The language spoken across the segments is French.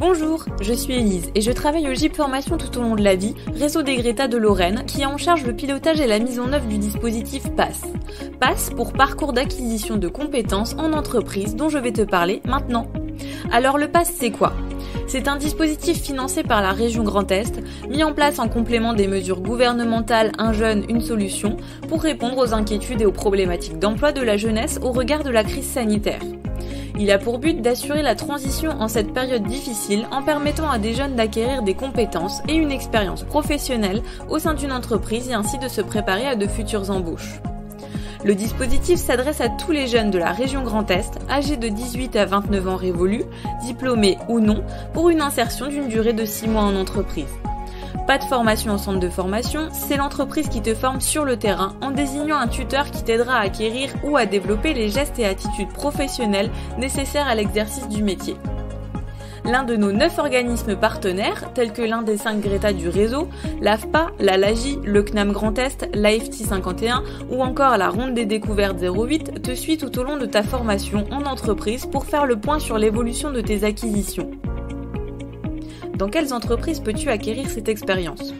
Bonjour, je suis Élise et je travaille au GIP Formation tout au long de la vie, réseau des Greta de Lorraine, qui a en charge le pilotage et la mise en œuvre du dispositif PASS. PASS pour parcours d'acquisition de compétences en entreprise dont je vais te parler maintenant. Alors le PASS c'est quoi ? C'est un dispositif financé par la région Grand Est, mis en place en complément des mesures gouvernementales Un jeune, une solution, pour répondre aux inquiétudes et aux problématiques d'emploi de la jeunesse au regard de la crise sanitaire. Il a pour but d'assurer la transition en cette période difficile en permettant à des jeunes d'acquérir des compétences et une expérience professionnelle au sein d'une entreprise et ainsi de se préparer à de futures embauches. Le dispositif s'adresse à tous les jeunes de la région Grand Est, âgés de 18 à 29 ans révolus, diplômés ou non, pour une insertion d'une durée de 6 mois en entreprise. Pas de formation au centre de formation, c'est l'entreprise qui te forme sur le terrain en désignant un tuteur qui t'aidera à acquérir ou à développer les gestes et attitudes professionnelles nécessaires à l'exercice du métier. L'un de nos 9 organismes partenaires, tels que l'un des 5 Greta du réseau, l'AFPA, la LAGI, le CNAM Grand Est, l'AFT 51 ou encore la Ronde des Découvertes 08, te suit tout au long de ta formation en entreprise pour faire le point sur l'évolution de tes acquisitions. Dans quelles entreprises peux-tu acquérir cette expérience ?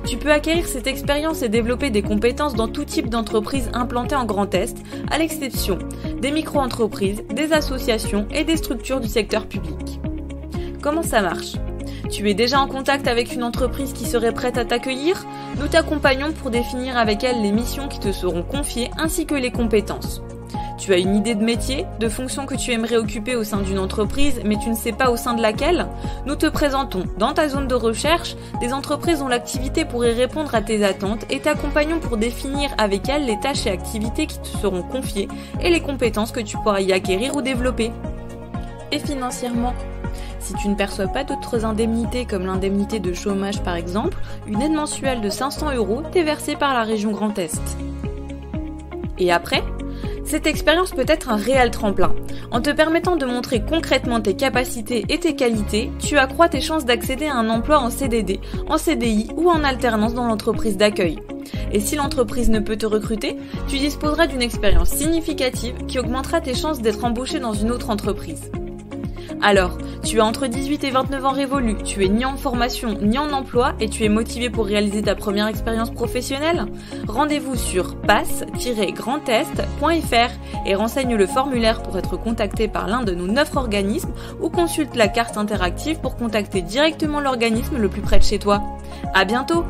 Tu peux acquérir cette expérience et développer des compétences dans tout type d'entreprise implantées en Grand Est, à l'exception des micro-entreprises, des associations et des structures du secteur public. Comment ça marche ? Tu es déjà en contact avec une entreprise qui serait prête à t'accueillir ? Nous t'accompagnons pour définir avec elle les missions qui te seront confiées ainsi que les compétences. Tu as une idée de métier, de fonction que tu aimerais occuper au sein d'une entreprise, mais tu ne sais pas au sein de laquelle ? Nous te présentons, dans ta zone de recherche, des entreprises dont l'activité pourrait répondre à tes attentes et t'accompagnons pour définir avec elles les tâches et activités qui te seront confiées et les compétences que tu pourras y acquérir ou développer. Et financièrement ? Si tu ne perçois pas d'autres indemnités comme l'indemnité de chômage par exemple, une aide mensuelle de 500 € t'est versée par la région Grand Est. Et après ? Cette expérience peut être un réel tremplin. En te permettant de montrer concrètement tes capacités et tes qualités, tu accrois tes chances d'accéder à un emploi en CDD, en CDI ou en alternance dans l'entreprise d'accueil. Et si l'entreprise ne peut te recruter, tu disposeras d'une expérience significative qui augmentera tes chances d'être embauché dans une autre entreprise. Alors, tu as entre 18 et 29 ans révolus, tu es ni en formation ni en emploi et tu es motivé pour réaliser ta première expérience professionnelle ? Rendez-vous sur pass-grandest.fr et renseigne le formulaire pour être contacté par l'un de nos 9 organismes ou consulte la carte interactive pour contacter directement l'organisme le plus près de chez toi. À bientôt !